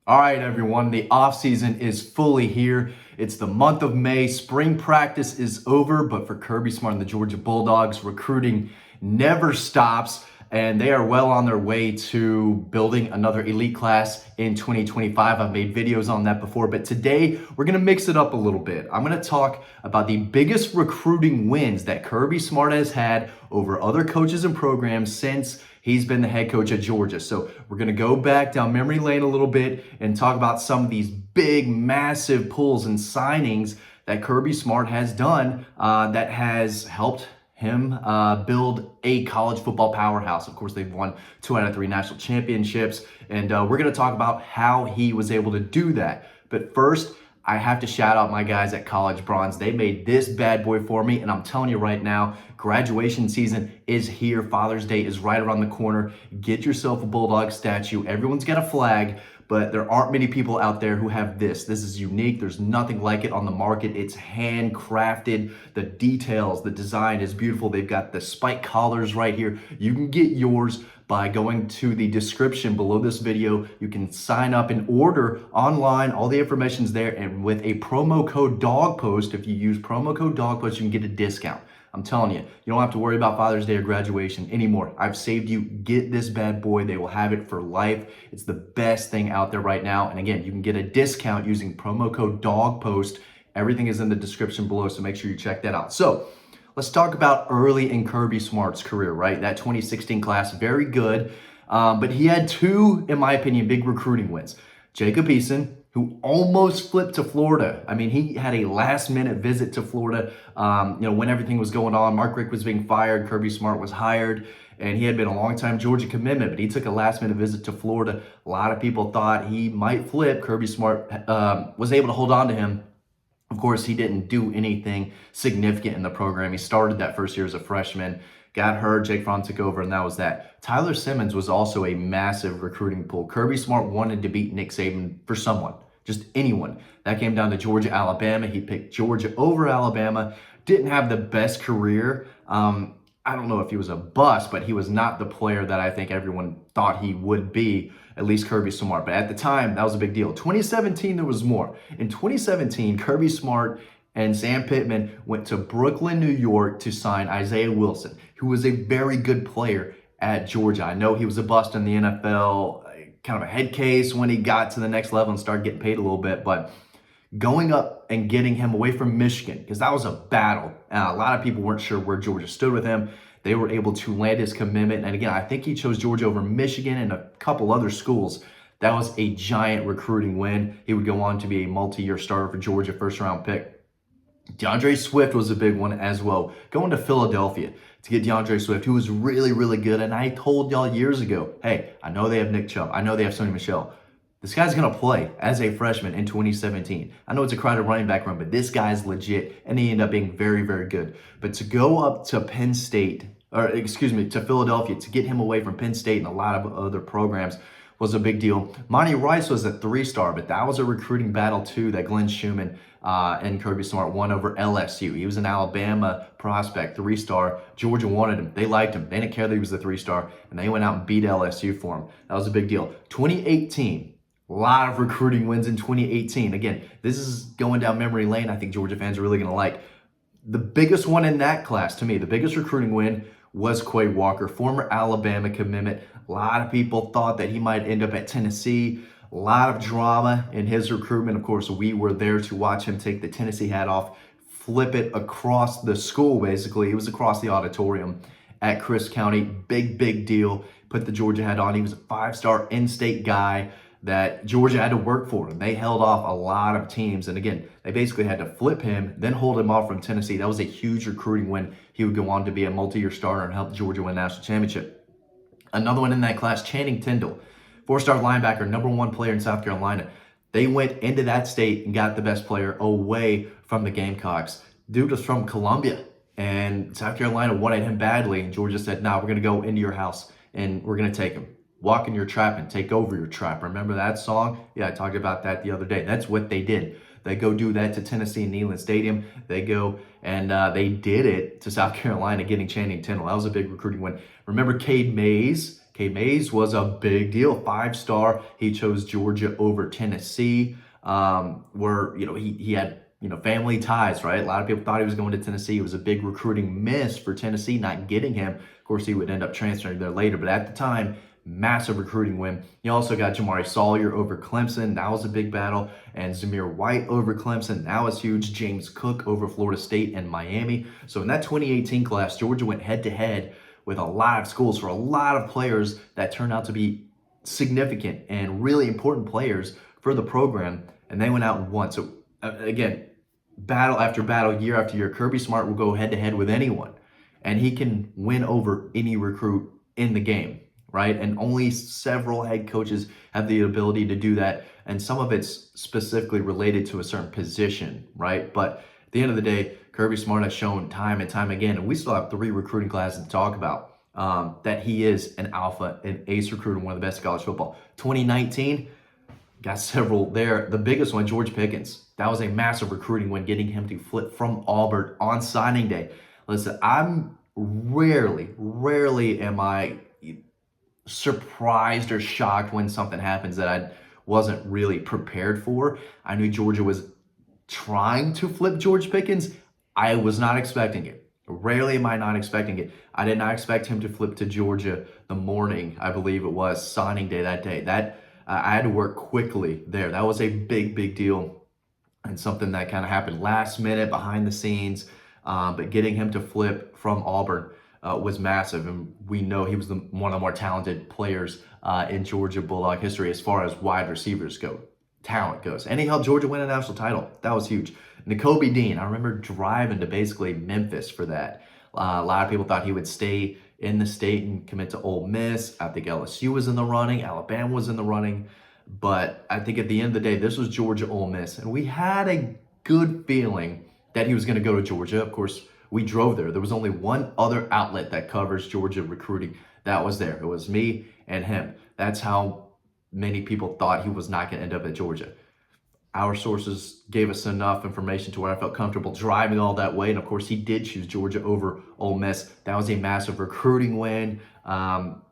All right, everyone, the off season is fully here. It's the month of May. Spring practice is over, but for Kirby Smart and the Georgia Bulldogs, recruiting never stops, and they are well on their way to building another elite class in 2025. I've made videos on that before, but today we're going to mix it up a little bit. I'm going to talk about the biggest recruiting wins that Kirby Smart has had over other coaches and programs since he's been the head coach at Georgia. So we're going to go back down memory lane a little bit and talk about some of these big, massive pulls and signings that Kirby Smart has done that has helped him build a college football powerhouse. Of course, they've won 2 out of 3 national championships, and we're going to talk about how he was able to do that. But first, I have to shout out my guys at College Bronze. They made this bad boy for me, and I'm telling you right now, graduation season is here. Father's Day is right around the corner. Get yourself a Bulldog statue. Everyone's got a flag, but there aren't many people out there who have this. This is unique. There's nothing like it on the market. It's handcrafted. The details, the design is beautiful. They've got the spike collars right here. You can get yours by going to the description below this video. You can sign up and order online. All the information's there. And with a promo code DOGPOST, if you use promo code DOGPOST, you can get a discount. I'm telling you, you don't have to worry about Father's Day or graduation anymore. I've saved you. Get this bad boy. They will have it for life. It's the best thing out there right now. And again, you can get a discount using promo code DOGPOST. Everything is in the description below, so make sure you check that out. So let's talk about early in Kirby Smart's career, right? That 2016 class, very good. But he had 2, in my opinion, big recruiting wins. Jacob Eason, who almost flipped to Florida. I mean, he had a last-minute visit to Florida, when everything was going on. Mark Richt was being fired, Kirby Smart was hired, and he had been a long-time Georgia commitment, but he took a last-minute visit to Florida. A lot of people thought he might flip. Kirby Smart was able to hold on to him. Of course, he didn't do anything significant in the program. He started that first year as a freshman, got hurt, Jake Fromm took over, and that was that. Tyler Simmons was also a massive recruiting pull. Kirby Smart wanted to beat Nick Saban for someone, just anyone. That came down to Georgia, Alabama. He picked Georgia over Alabama. Didn't have the best career. I don't know if he was a bust, but he was not the player that I think everyone thought he would be, at least Kirby Smart. But at the time, that was a big deal. 2017, there was more. In 2017, Kirby Smart and Sam Pittman went to Brooklyn, New York to sign Isaiah Wilson, who was a very good player at Georgia. I know he was a bust in the NFL, kind of a head case when he got to the next level and started getting paid a little bit, but going up and getting him away from Michigan, because that was a battle. A lot of people weren't sure where Georgia stood with him. They were able to land his commitment. And again, I think he chose Georgia over Michigan and a couple other schools. That was a giant recruiting win. He would go on to be a multi-year starter for Georgia, first-round pick. DeAndre Swift was a big one as well. Going to Philadelphia to get DeAndre Swift, who was really, really good. And I told y'all years ago, hey, I know they have Nick Chubb. I know they have Sony Michel. This guy's going to play as a freshman in 2017. I know it's a crowded running back room, but this guy's legit, and he ended up being very, very good. But to go up to to Philadelphia, to get him away from Penn State and a lot of other programs was a big deal. Monty Rice was a 3-star, but that was a recruiting battle too that Glenn Schumann and Kirby Smart won over LSU. He was an Alabama prospect, 3-star. Georgia wanted him. They liked him. They didn't care that he was the 3-star, and they went out and beat LSU for him. That was a big deal. 2018. A lot of recruiting wins in 2018. Again, this is going down memory lane. I think Georgia fans are really going to like. The biggest one in that class, to me, the biggest recruiting win was Quay Walker, former Alabama commitment. A lot of people thought that he might end up at Tennessee. A lot of drama in his recruitment. Of course, we were there to watch him take the Tennessee hat off, flip it across the school, basically. It was across the auditorium at Chris County. Big, big deal. Put the Georgia hat on. He was a 5-star in-state guy that Georgia had to work for, and they held off a lot of teams. And again, they basically had to flip him, then hold him off from Tennessee. That was a huge recruiting win. He would go on to be a multi-year starter and help Georgia win a national championship. Another one in that class, Channing Tindall, 4-star linebacker, #1 player in South Carolina. They went into that state and got the best player away from the Gamecocks. Dude was from Columbia, and South Carolina wanted him badly, and Georgia said, nah, we're going to go into your house, and we're going to take him. Walk in your trap and take over your trap. Remember that song? Yeah, I talked about that the other day. That's what they did. They go do that to Tennessee and Neyland Stadium. They go and they did it to South Carolina, getting Channing Tindall. That was a big recruiting win. Remember Cade Mays? Mays was a big deal, 5-star. He chose Georgia over Tennessee, where he had family ties, right? A lot of people thought he was going to Tennessee. It was a big recruiting miss for Tennessee not getting him. Of course, he would end up transferring there later, but at the time, massive recruiting win. You also got Jamari Sawyer over Clemson. That was a big battle. And Zamir White over Clemson. That was huge. James Cook over Florida State and Miami. So in that 2018 class, Georgia went head-to-head with a lot of schools for a lot of players that turned out to be significant and really important players for the program. And they went out and won. So again, battle after battle, year after year, Kirby Smart will go head-to-head with anyone. And he can win over any recruit in the game, right? And only several head coaches have the ability to do that. And some of it's specifically related to a certain position, right? But at the end of the day, Kirby Smart has shown time and time again, and we still have 3 recruiting classes to talk about, that he is an alpha, an ace recruiter, one of the best in college football. 2019, got several there. The biggest one, George Pickens. That was a massive recruiting win, getting him to flip from Auburn on signing day. Listen, I'm rarely am I surprised or shocked when something happens that I wasn't really prepared for. I knew Georgia was trying to flip George Pickens. I was not expecting it. Rarely am I not expecting it. I did not expect him to flip to Georgia the morning, I believe it was, signing day that day. I had to work quickly there. That was a big deal and something that kind of happened last minute behind the scenes. But getting him to flip from Auburn was massive, and we know he was one of the more talented players in Georgia Bulldog history as far as wide receivers go, talent goes. And he helped Georgia win a national title. That was huge. Nakobe Dean, I remember driving to basically Memphis for that. A lot of people thought he would stay in the state and commit to Ole Miss. I think LSU was in the running, Alabama was in the running, but I think at the end of the day, this was Georgia Ole Miss, and we had a good feeling that he was going to go to Georgia. Of course, we drove there. There was only one other outlet that covers Georgia recruiting that was there. It was me and him. That's how many people thought he was not going to end up at Georgia. Our sources gave us enough information to where I felt comfortable driving all that way. And of course, he did choose Georgia over Ole Miss. That was a massive recruiting win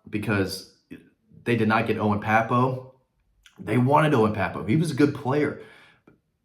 because they did not get Owen Pappo. They wanted Owen Pappo. He was a good player.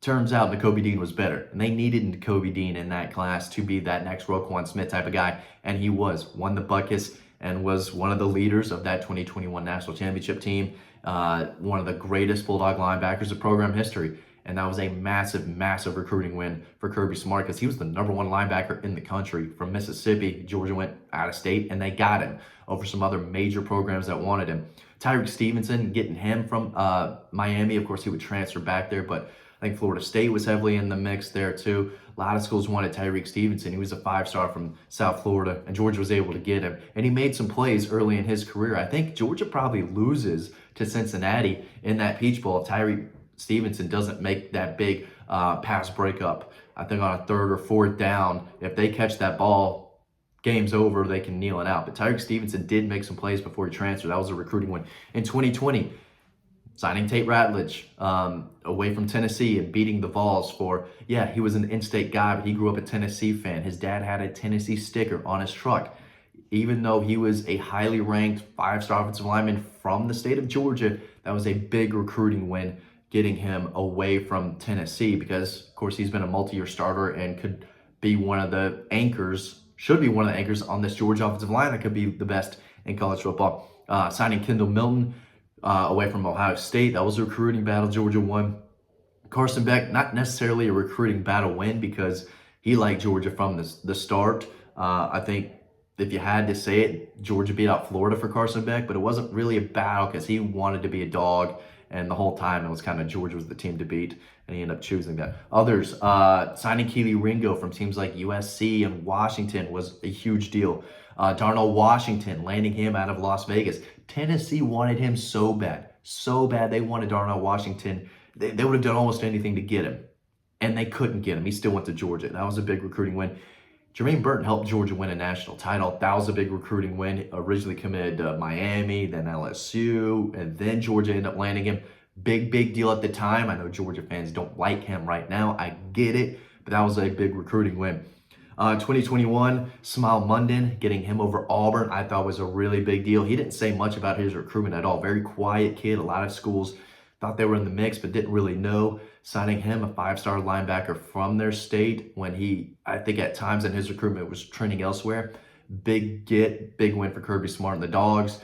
Turns out Nakobe Dean was better, and they needed Nakobe Dean in that class to be that next Roquan Smith type of guy, and he won the Buckets and was one of the leaders of that 2021 national championship team, one of the greatest Bulldog linebackers of program history, and that was a massive recruiting win for Kirby Smart because he was the #1 linebacker in the country from Mississippi. Georgia went out of state, and they got him over some other major programs that wanted him. Tyreek Stevenson, getting him from Miami, of course he would transfer back there, but I think Florida State was heavily in the mix there too. A lot of schools wanted Tyreek Stevenson. He was a 5-star from South Florida, and Georgia was able to get him. And he made some plays early in his career. I think Georgia probably loses to Cincinnati in that Peach Bowl if Tyreek Stevenson doesn't make that big pass breakup. I think on a 3rd or 4th down, if they catch that ball, game's over, they can kneel it out. But Tyreek Stevenson did make some plays before he transferred. That was a recruiting win. In 2020, signing Tate Ratledge away from Tennessee and beating the Vols he was an in-state guy, but he grew up a Tennessee fan. His dad had a Tennessee sticker on his truck. Even though he was a highly ranked 5-star offensive lineman from the state of Georgia, that was a big recruiting win, getting him away from Tennessee because, of course, he's been a multi-year starter and could be one of the anchors, should be one of the anchors on this Georgia offensive line that could be the best in college football. Signing Kendall Milton away from Ohio State. That was a recruiting battle Georgia won. Carson Beck, not necessarily a recruiting battle win because he liked Georgia from the start. I think if you had to say it, Georgia beat out Florida for Carson Beck, but it wasn't really a battle because he wanted to be a dog, and the whole time it was kind of Georgia was the team to beat, and he ended up choosing that. Others, signing Keely Ringo from teams like USC and Washington was a huge deal. Darnell Washington, landing him out of Las Vegas. Tennessee wanted him so bad they wanted Darnell Washington. They would have done almost anything to get him, and they couldn't get him. He still went to Georgia. That was a big recruiting win. Jermaine Burton helped Georgia win a national title. That was a big recruiting win. Originally committed to Miami, then LSU, and then Georgia ended up landing him. Big deal at the time. I know Georgia fans don't like him right now. I get it, but that was a big recruiting win. 2021, Smile Munden, getting him over Auburn, I thought was a really big deal. He didn't say much about his recruitment at all. Very quiet kid. A lot of schools thought they were in the mix, but didn't really know. Signing him, a 5-star linebacker from their state, when he, I think at times in his recruitment was trending elsewhere. Big get, big win for Kirby Smart and the Dogs.